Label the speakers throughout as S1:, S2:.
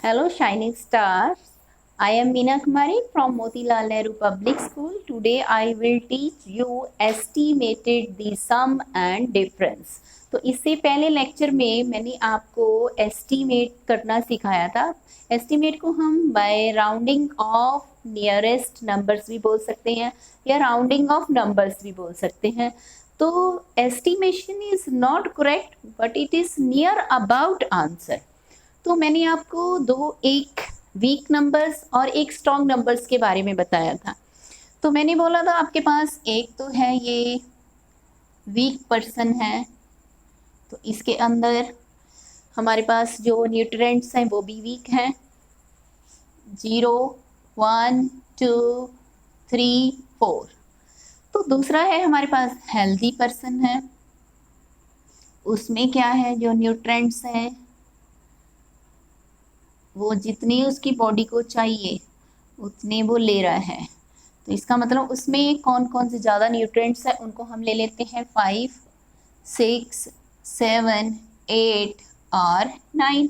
S1: Hello, shining stars. I am Meena Kumari from Motilal Nehru Public School. Today I will teach you estimated the sum and difference. तो इससे पहले lecture में मैंने आपको estimate करना सिखाया था. एस्टीमेट को हम by rounding off nearest numbers भी बोल सकते हैं या राउंडिंग ऑफ नंबर्स भी बोल सकते हैं. तो estimation is not correct but it is near about answer. तो मैंने आपको एक वीक नंबर्स और एक स्ट्रॉन्ग नंबर्स के बारे में बताया था. तो मैंने बोला था आपके पास एक तो है ये वीक पर्सन है, तो इसके अंदर हमारे पास जो न्यूट्रिएंट्स हैं वो भी वीक हैं. 0 1 2 3 4. तो दूसरा है हमारे पास हेल्दी पर्सन है, उसमें क्या है जो न्यूट्रिएंट्स हैं वो जितनी उसकी बॉडी को चाहिए उतने वो ले रहा है. तो इसका मतलब उसमें कौन कौन से ज़्यादा न्यूट्रिएंट्स हैं उनको हम ले लेते हैं 5 6 7 8 और 9.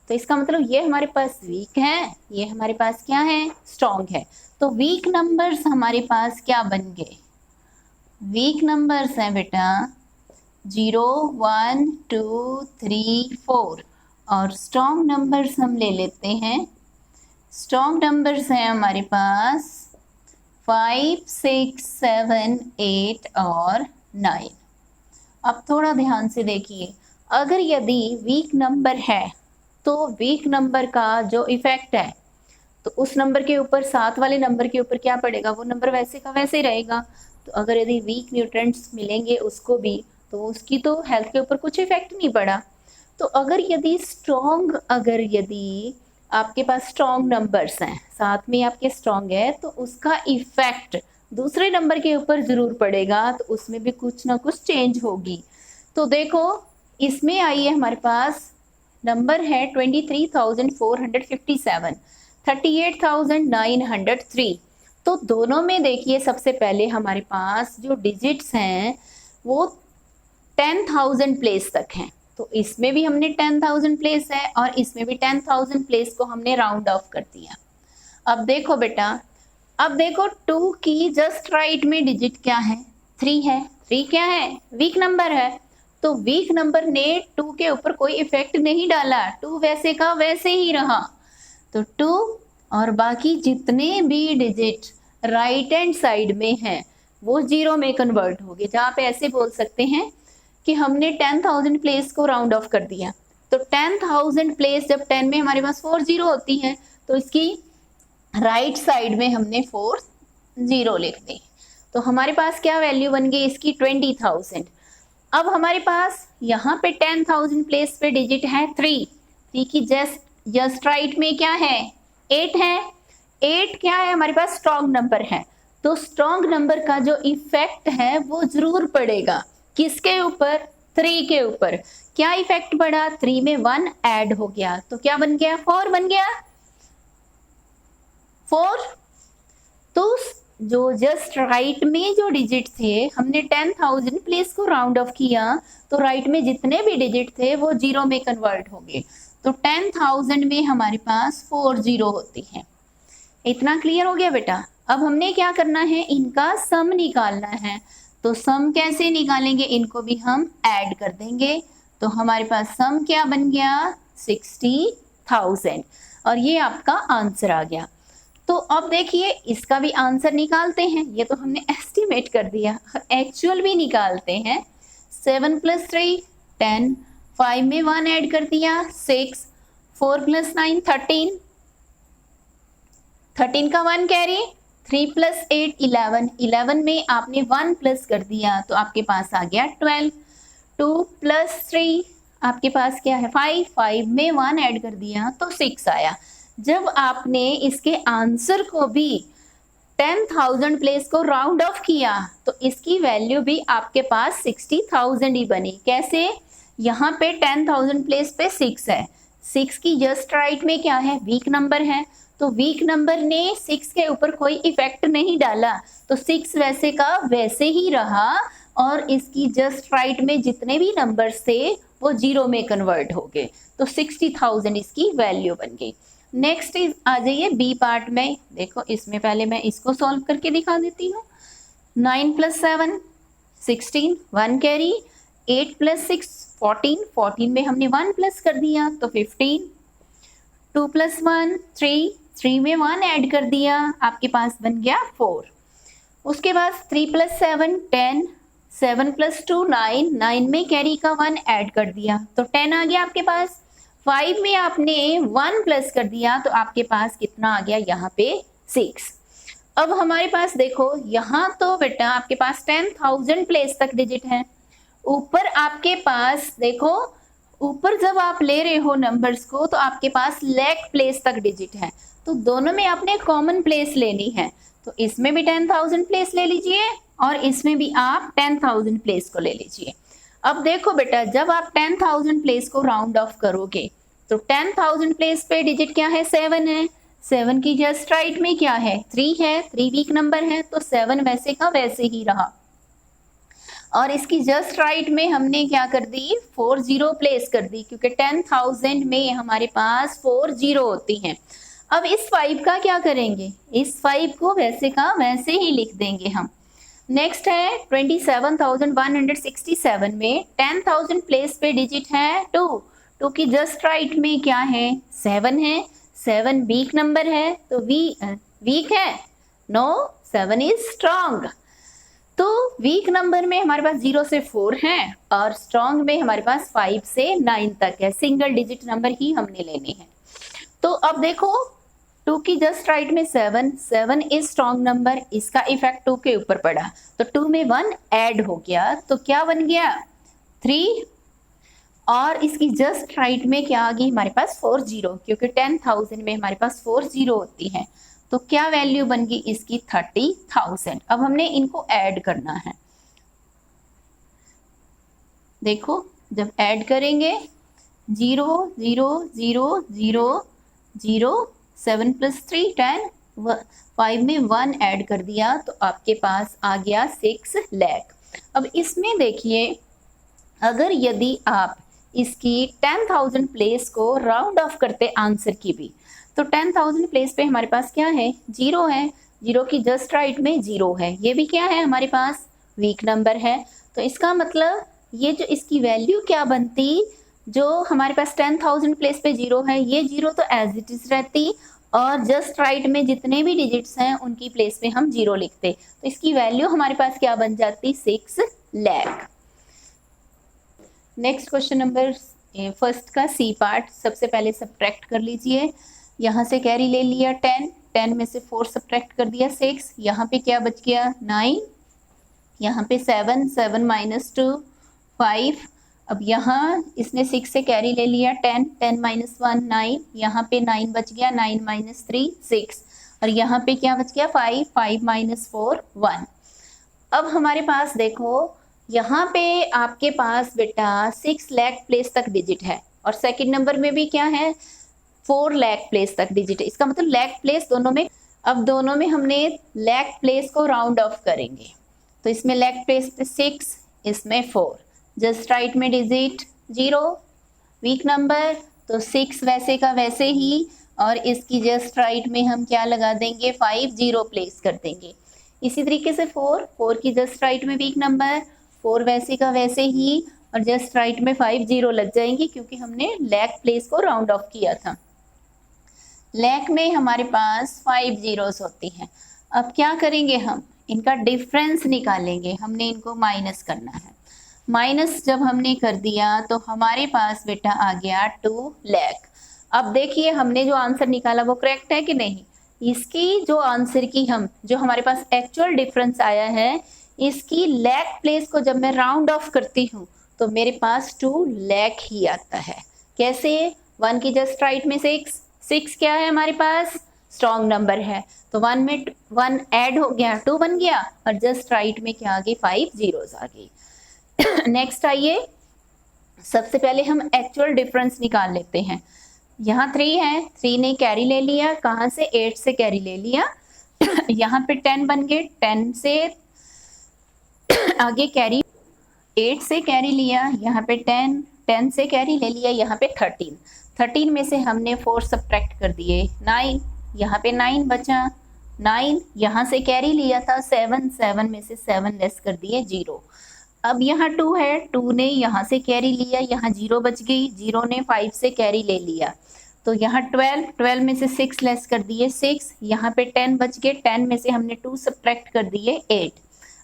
S1: तो इसका मतलब ये हमारे पास वीक है, ये हमारे पास क्या है स्ट्रॉन्ग है. तो वीक नंबर्स हमारे पास क्या बन गए, वीक नंबर्स हैं बेटा 0 1 2 3 4. और स्ट्रॉन्ग नंबर्स हम ले लेते हैं. स्ट्रॉन्ग नंबर्स हैं हमारे पास 5 6 7 8 और 9. अब थोड़ा ध्यान से देखिए, अगर यदि वीक नंबर है तो वीक नंबर का जो इफेक्ट है तो उस नंबर के ऊपर साथ वाले नंबर के ऊपर क्या पड़ेगा, वो नंबर वैसे का वैसे ही रहेगा. तो अगर यदि वीक न्यूट्रिएंट्स मिलेंगे उसको भी तो उसकी तो हेल्थ के ऊपर कुछ इफेक्ट नहीं पड़ा. तो अगर यदि आपके पास स्ट्रॉन्ग नंबर्स हैं, साथ में आपके स्ट्रॉन्ग है, तो उसका इफेक्ट दूसरे नंबर के ऊपर ज़रूर पड़ेगा, तो उसमें भी कुछ ना कुछ चेंज होगी. तो देखो इसमें आई है हमारे पास नंबर है 23,457 38,903. तो दोनों में देखिए सबसे पहले हमारे पास जो डिजिट्स हैं वो 10,000 प्लेस तक हैं. तो इसमें भी हमने 10,000 प्लेस है और इसमें भी 10,000 प्लेस को हमने राउंड ऑफ कर दिया. अब देखो बेटा, अब देखो 2 की जस्ट राइट में डिजिट क्या है, 3 है. 3 क्या है, वीक नंबर है. तो वीक नंबर ने 2 के ऊपर कोई इफेक्ट नहीं डाला, 2 वैसे का वैसे ही रहा. तो 2 और बाकी जितने भी डिजिट राइट हैंड साइड में हैं वो 0 में कन्वर्ट हो गए, जहाँ पे ऐसे बोल सकते हैं कि हमने 10,000 प्लेस को राउंड ऑफ कर दिया. तो 10,000 प्लेस जब 10 में हमारे पास 4 0 होती हैं तो इसकी राइट साइड में हमने 4 0 लिख दी. तो हमारे पास क्या वैल्यू बन गई इसकी 20,000. अब हमारे पास यहाँ पे 10,000 प्लेस पे डिजिट है 3 की जस्ट राइट में क्या है 8 है. 8 क्या है हमारे पास स्ट्रॉन्ग नंबर है. तो स्ट्रॉन्ग नंबर का जो इफेक्ट है वो जरूर पड़ेगा किसके ऊपर, 3 के ऊपर. क्या इफेक्ट पड़ा, 3 में 1 ऐड हो गया तो क्या बन गया 4 बन गया 4. तो जो जस्ट राइट में जो डिजिट थे हमने 10,000 प्लेस को राउंड ऑफ किया तो राइट में जितने भी डिजिट थे वो 0 में कन्वर्ट हो गए. तो 10,000 में हमारे पास 4 0 होती है. इतना क्लियर हो गया बेटा. अब हमने क्या करना है, इनका सम निकालना है. तो सम कैसे निकालेंगे, इनको भी हम ऐड कर देंगे. तो हमारे पास सम क्या बन गया 60,000 और ये आपका आंसर आ गया. तो अब देखिए इसका भी आंसर निकालते हैं. ये तो हमने एस्टिमेट कर दिया, एक्चुअल भी निकालते हैं. 7 + 3 10, 5 में 1 ऐड कर दिया 6, 4 + 9 13, 13 का 1 कैरी, 3 + 8 11, 11 में आपने 1 प्लस कर दिया तो आपके पास आ गया 12. 2 + 3 आपके पास क्या है 5, 5 में 1 ऐड कर दिया तो 6 आया. जब आपने इसके आंसर को भी 10,000 प्लेस को राउंड ऑफ किया तो इसकी वैल्यू भी आपके पास 60,000 ही बनी. कैसे, यहाँ पे 10,000 प्लेस पे 6 है, 6 की जस्ट राइट में क्या है वीक नंबर है. तो वीक नंबर ने 6 के ऊपर कोई इफेक्ट नहीं डाला तो 6 वैसे का वैसे ही रहा और इसकी जस्ट राइट में जितने भी नंबर्स थे वो 0 में कन्वर्ट हो गए. तो 60,000 इसकी वैल्यू बन गई. नेक्स्ट इज आ जाइए बी पार्ट में। देखो इसमें पहले मैं इसको सॉल्व करके दिखा देती हूँ। 9 + 7 16, 1 कैरी। 8 + 6 14, 14 में हमने 1 प्लस कर दिया तो 15। 2 + 1 3, 3 में 1 ऐड कर दिया, आपके पास बन गया 4। उसके बाद 3 + 7 10, 7 + 2 9, 9 में कैरी का 1 ऐड कर दिया तो 10 आ गया आपके पास। 5 में आपने 1 प्लस कर दिया तो आपके पास कितना आ गया यहाँ पे 6। अब हमारे पास देखो यहाँ तो बेटा आपके पास 10,000 प्लेस तक डिजिट है। ऊपर आपके पास देखो, ऊपर जब आप ले रहे हो नंबर्स को तो आपके पास लाख प्लेस तक डिजिट है, तो दोनों में आपने कॉमन प्लेस लेनी है। तो इसमें भी 10,000 प्लेस ले लीजिए और इसमें भी आप 10,000 प्लेस को ले लीजिए। अब देखो बेटा जब आप 10,000 प्लेस को राउंड ऑफ करोगे तो 10,000 प्लेस पे डिजिट क्या है 7 है। 7 की जस्ट राइट में क्या है 3 है, 3 वीक नंबर है तो 7 वैसे का वैसे ही रहा। और इसकी जस्ट राइट में हमने क्या कर दी 40 प्लेस कर दी, क्योंकि 10,000 में हमारे पास 40 होती हैं। अब इस 5 का क्या करेंगे, इस 5 को वैसे का वैसे ही लिख देंगे हम। नेक्स्ट है 27,167 में 10,000 प्लेस पे डिजिट है 2। 2 की जस्ट राइट में क्या है 7 है। 7 वीक नंबर है तो वीक है, नो 7 इज स्ट्रॉन्ग। तो वीक नंबर में हमारे पास 0 से 4 है और स्ट्रॉन्ग में हमारे पास 5 से 9 तक है। सिंगल डिजिट नंबर ही हमने लेने हैं। तो अब देखो 2 की जस्ट राइट में 7, 7 इज स्ट्रॉन्ग नंबर, इसका इफेक्ट 2 के ऊपर पड़ा तो 2 में 1 ऐड हो गया तो क्या बन गया 3। और इसकी जस्ट राइट में क्या आ गई हमारे पास 40, क्योंकि 10,000 में हमारे पास 40 होती है तो क्या वैल्यू बन गई इसकी 30,000। अब हमने इनको ऐड करना है। देखो जब ऐड करेंगे 0 0 0 0 0, 7 + 3 10, 5 में 1 ऐड कर दिया तो आपके पास आ गया 6 लाख। अब इसमें देखिए अगर यदि आप इसकी 10,000 प्लेस को राउंड ऑफ करते आंसर की भी तो 10,000 प्लेस पे हमारे पास क्या है 0 है। 0 की जस्ट राइट में 0 है, ये भी क्या है हमारे पास वीक नंबर है। तो इसका मतलब ये जो इसकी वैल्यू क्या बनती, जो हमारे पास 10,000 प्लेस पे 0 है ये 0 तो एज इट इज रहती और जस्ट राइट में जितने भी डिजिट्स हैं उनकी प्लेस पे हम 0 लिखते, तो इसकी वैल्यू हमारे पास क्या बन जाती 6 lakh. Next question number first का सी पार्ट। सबसे पहले सब्ट्रैक्ट कर लीजिए, यहाँ से कैरी ले लिया 10, 10 में से 4 सब्ट्रैक्ट कर दिया 6, यहाँ पे क्या बच गया 9, यहाँ पे 7, 7 - 2 5। अब यहाँ इसने 6 से कैरी ले लिया 10, 10 - 1 9, यहाँ पे 9 बच गया, 9 - 3 6 और यहाँ पे क्या बच गया 5, 5 - 4 1। अब हमारे पास देखो यहाँ पे आपके पास बेटा 6 लाख प्लेस तक डिजिट है और सेकंड नंबर में भी क्या है 4 लाख प्लेस तक डिजिट है। इसका मतलब लाख प्लेस दोनों में, अब दोनों में हमने लाख प्लेस को राउंड ऑफ करेंगे तो इसमें लाख प्लेस पे 6, इसमें 4, जस्ट राइट में डिजिट 0 वीक नंबर तो 6 वैसे का वैसे ही और इसकी जस्ट राइट में हम क्या लगा देंगे 5 0 प्लेस कर देंगे। इसी तरीके से 4, 4 की जस्ट राइट में वीक नंबर 4 वैसे का वैसे ही और जस्ट राइट में 5 0 लग जाएंगे क्योंकि हमने लाख प्लेस को राउंड ऑफ किया था। लाख में हमारे पास 5 zeros होती हैं। अब क्या करेंगे हम इनका डिफरेंस निकालेंगे, हमने इनको माइनस करना है। माइनस जब हमने कर दिया तो हमारे पास बेटा आ गया 2 लाख। अब देखिए हमने जो आंसर निकाला वो करेक्ट है कि नहीं। इसकी जो आंसर की हम जो हमारे पास एक्चुअल डिफरेंस आया है इसकी लाख प्लेस को जब मैं राउंड ऑफ करती हूँ तो मेरे पास 2 लाख ही आता है। कैसे 1 की जस्ट राइट में 6, 6 क्या है हमारे पास स्ट्रॉन्ग नंबर है तो 1 में 1 ऐड हो गया 2 बन गया और जस्ट राइट में क्या आ गई 5 zeros आ गई। नेक्स्ट आइए सबसे पहले हम एक्चुअल डिफरेंस निकाल लेते हैं। यहाँ 3 है, 3 ने कैरी ले लिया, कहाँ से 8 से कैरी ले लिया यहाँ पे 10 बन गए, 10 से आगे कैरी 8 से कैरी लिया, यहाँ पे 10 से कैरी ले लिया, यहाँ पे 13 13 में से हमने 4 सब्ट्रैक्ट कर दिए 9, यहाँ पे 9 बचा, 9 यहाँ से कैरी लिया था 7, 7 में से 7 लेस कर दिए 0। अब यहाँ 2 है, 2 ने यहाँ से कैरी लिया, यहाँ 0 बच गई, 0 ने 5 से कैरी ले लिया, तो यहाँ 12, 12 में से 6 लेस कर दिए 6, यहाँ पे 10 बच गए, 10 में से हमने 2 सब्ट्रैक्ट कर दिए 8।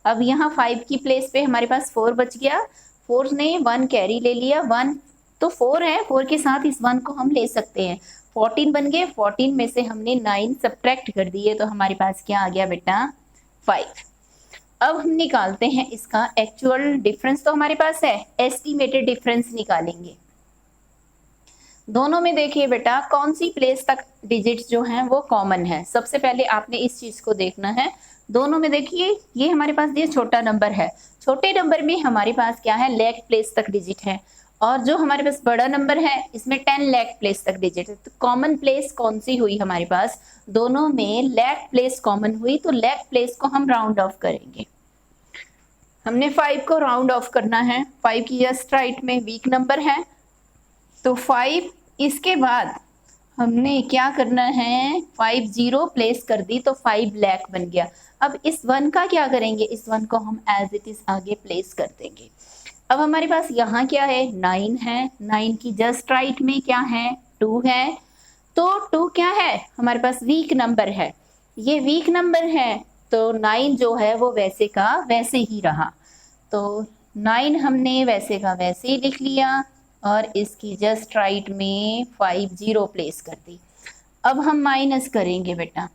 S1: अब यहाँ 5 की प्लेस पे हमारे पास 4 बच गया, 4 ने 1 कैरी ले लिया, 1 तो 4 है, 4 के साथ इस 1 को हम ले सकते हैं, 14 बन गए, 14 में से हमने 9 सब्ट्रैक्ट कर दिए, तो हमारे पास क्या आ गया बेटा 5। अब हम निकालते हैं इसका एक्चुअल डिफरेंस, तो हमारे पास है, एस्टिमेटेड डिफरेंस निकालेंगे। दोनों में देखिए बेटा कौन सी प्लेस तक डिजिट्स जो हैं वो कॉमन है। सबसे पहले आपने इस चीज को देखना है, दोनों में देखिए ये हमारे पास ये छोटा नंबर है, छोटे नंबर में हमारे पास क्या है, लाख प्लेस तक डिजिट है, और जो हमारे पास बड़ा नंबर है इसमें 10 लाख प्लेस तक डिजिट है। तो कॉमन प्लेस कौन सी हुई हमारे पास, दोनों में लाख प्लेस कॉमन हुई, तो लाख प्लेस को हम राउंड ऑफ करेंगे। हमने 5 को राउंड ऑफ करना है, 5 की जस्ट राइट में वीक नंबर है, तो 5, इसके बाद हमने क्या करना है, 5 0 प्लेस कर दी तो 5 लाख बन गया। अब इस 1 का क्या करेंगे, इस 1 को हम एज इट इज आगे प्लेस कर देंगे। अब हमारे पास यहाँ क्या है, 9 है, 9 की जस्ट राइट में क्या है, 2 है, तो 2 क्या है हमारे पास वीक नंबर है, ये वीक नंबर है, तो 9 जो है वो वैसे का वैसे ही रहा, तो 9 हमने वैसे का वैसे ही लिख लिया, और इसकी जस्ट राइट में 5 0 प्लेस कर दी। अब हम माइनस करेंगे बेटा,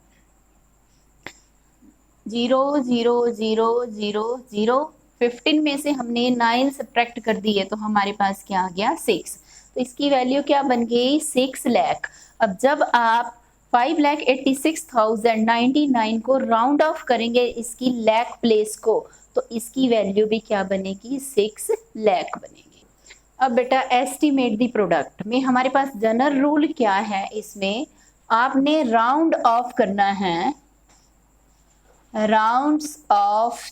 S1: 0 0 0 0 0, 15 में से हमने 9 सब्ट्रैक्ट कर दिए, तो हमारे पास क्या आ गया 6, तो इसकी वैल्यू क्या बन गई 6 लाख। अब जब आप 5,86,099 को राउंड ऑफ करेंगे इसकी लाख प्लेस को, तो इसकी वैल्यू भी क्या बनेगी 6 लाख बनेगी। अब बेटा एस्टिमेट द प्रोडक्ट में हमारे पास जनरल रूल क्या है, इसमें आपने राउंड ऑफ करना है, rounds off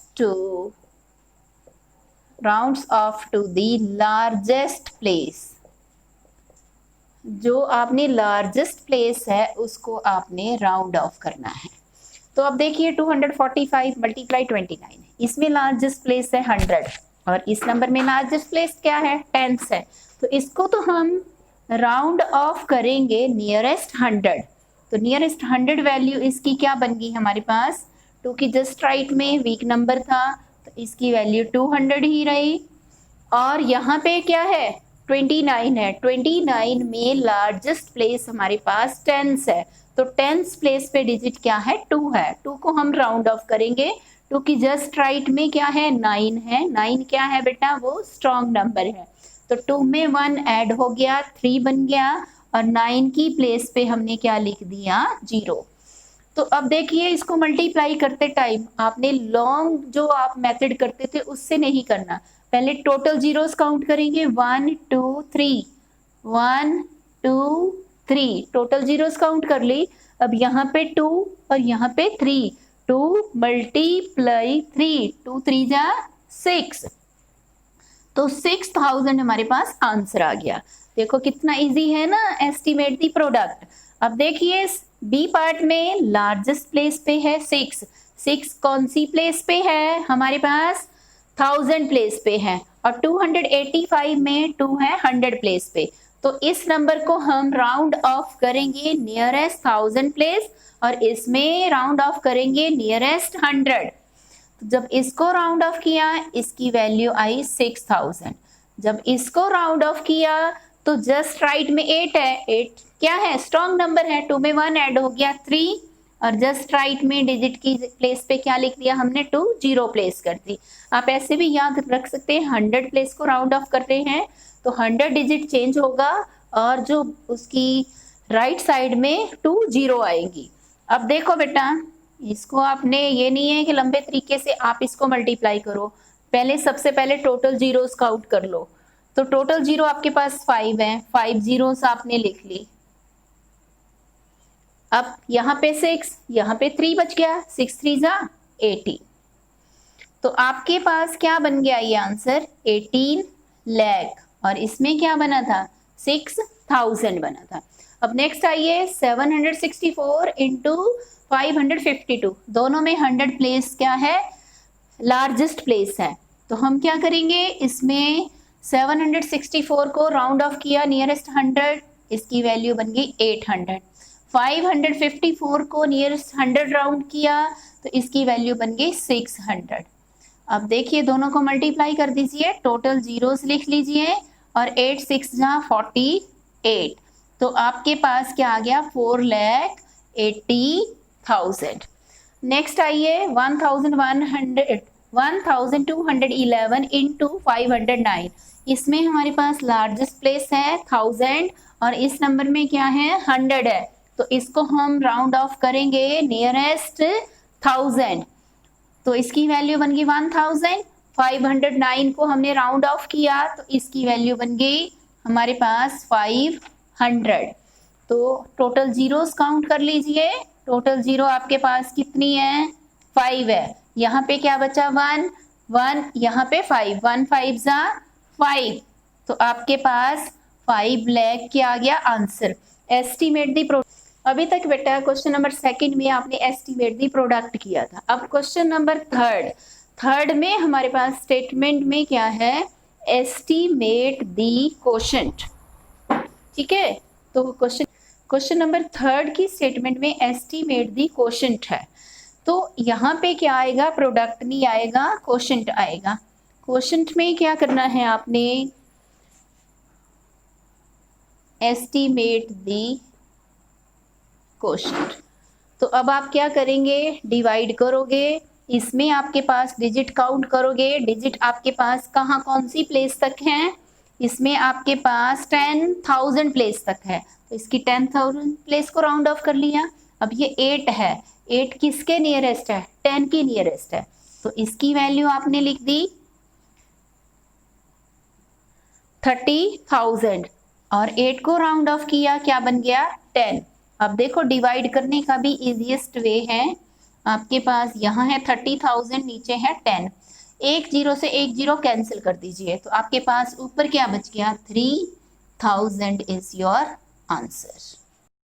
S1: to the largest place, जो आपने लार्जेस्ट प्लेस है उसको आपने राउंड ऑफ करना है। तो अब देखिए 245 मल्टीप्लाई 29, इसमें लार्जेस्ट प्लेस है 100, और इस नंबर में लार्जेस्ट प्लेस क्या है 10 है, तो इसको तो हम राउंड ऑफ करेंगे नियरेस्ट 100, तो नियरेस्ट 100 वैल्यू इसकी क्या बन गई हमारे पास, 2 की जस्ट राइट में वीक नंबर था, तो इसकी वैल्यू 200 ही रही, और यहाँ पे क्या है 29 है, 29 में लार्जेस्ट प्लेस हमारे पास 10 है, तो 10 प्लेस पे डिजिट क्या है 2 है, 2 को हम राउंड ऑफ करेंगे, 2 की जस्ट राइट में क्या है 9 है, 9 क्या है बेटा वो स्ट्रॉन्ग नंबर है, तो 2 में 1 ऐड हो गया 3 बन गया, और 9 की प्लेस पे हमने क्या लिख दिया 0। तो अब देखिए इसको मल्टीप्लाई करते टाइम आपने लॉन्ग जो आप मेथड करते थे उससे नहीं करना, पहले टोटल जीरोस काउंट करेंगे 1 2 3 1 2 3, टोटल जीरोस काउंट कर ली। अब यहाँ पे 2 और यहाँ पे 3, 2 मल्टीप्लाई 3, 2 3 जा 6, तो 6000 हमारे पास आंसर आ गया। देखो कितना इजी है ना एस्टिमेट दी प्रोडक्ट। अब देखिए बी पार्ट में लार्जेस्ट प्लेस पे है 6, 6 कौन सी प्लेस पे है हमारे पास 1000 प्लेस पे है, और 285 में 2 है 100 प्लेस पे, तो इस नंबर को हम राउंड ऑफ करेंगे नियरेस्ट 1000 प्लेस, और इसमें राउंड ऑफ करेंगे नियरेस्ट 100। तो जब इसको राउंड ऑफ किया इसकी वैल्यू आई 6000, जब इसको राउंड ऑफ किया तो जस्ट राइट में 8 है, 8 क्या है स्ट्रॉन्ग नंबर है, 2 में 1 ऐड हो गया 3, और जस्ट राइट में डिजिट की प्लेस पे क्या लिख दिया हमने 2 0 प्लेस कर दी। आप ऐसे भी याद रख सकते हैं 100 प्लेस को राउंड ऑफ करते हैं तो 100 डिजिट चेंज होगा, और जो उसकी राइट साइड में 2 0 आएंगी। अब देखो बेटा इसको आपने ये नहीं है कि लंबे तरीके से आप इसको मल्टीप्लाई करो, पहले सबसे पहले टोटल जीरोस काउंट कर लो, तो टोटल जीरो आपके पास 5 है, 5 जीरोस आपने लिख ली। अब यहाँ पे 6, यहाँ पे 3 बच गया, 6 3 जा 18, तो आपके पास क्या बन गया ये आंसर 18 लाख, और इसमें क्या बना था 6 1000 बना था। अब नेक्स्ट आइए 764 इंटू 552, दोनों में 100 प्लेस क्या है, लार्जेस्ट प्लेस है। तो हम क्या करेंगे, इसमें 764 को राउंड ऑफ किया नियरेस्ट 100, इसकी वैल्यू बन गई 800। 554 को नियरेस्ट 100 राउंड किया तो इसकी वैल्यू बन गई 600। अब देखिए दोनों को मल्टीप्लाई कर दीजिए, टोटल जीरोस लिख लीजिए और 8 6 जा 48, तो आपके पास क्या आ गया 4,80,000। नेक्स्ट आइए 1211 इंटू 509, इसमें हमारे पास लार्जेस्ट प्लेस है 1000 और इस नंबर में क्या है 100 है, तो इसको हम राउंड ऑफ करेंगे नियरेस्ट 1000, तो इसकी वैल्यू बन गई 1000। 509 को हमने राउंड ऑफ किया तो इसकी वैल्यू बन गई हमारे पास 500। तो टोटल जीरोस काउंट कर लीजिए, टोटल जीरो आपके पास कितनी है 5 है, यहाँ पे क्या बचा 1 1, यहाँ पे 5, 1 5 जा 5, तो आपके पास 5 लाख क्या आ गया आंसर। एस्टिमेट दी प्रोडक्ट, अभी तक बेटा क्वेश्चन नंबर सेकंड में आपने एस्टिमेट दी प्रोडक्ट किया था। अब क्वेश्चन नंबर थर्ड में हमारे पास स्टेटमेंट में क्या है, एस्टिमेट दी कोशेंट। ठीक है, तो क्वेश्चन नंबर थर्ड की स्टेटमेंट में एस्टिमेट दी कोशेंट है, तो यहाँ पे क्या आएगा, प्रोडक्ट नहीं आएगा, कोशेंट आएगा। कोशेंट में क्या करना है आपने, एस्टिमेट दी कोशेंट। तो अब आप क्या करेंगे, डिवाइड करोगे, इसमें आपके पास डिजिट काउंट करोगे, डिजिट आपके पास कहाँ कौन सी प्लेस तक है, इसमें आपके पास 10,000 प्लेस तक है, तो इसकी 10,000 प्लेस को राउंड ऑफ कर लिया। अब ये 8 है, 8 किसके नियरेस्ट है, 10 की नियरेस्ट है, तो इसकी वैल्यू आपने लिख दी 30,000 और 8 को राउंड ऑफ किया, क्या बन गया 10। अब देखो डिवाइड करने का भी इजीएस्ट वे है, आपके पास यहाँ है 30,000, नीचे है 10, एक जीरो से एक जीरो कैंसिल कर दीजिए, तो आपके पास ऊपर क्या बच गया 3,000 इज योर आंसर।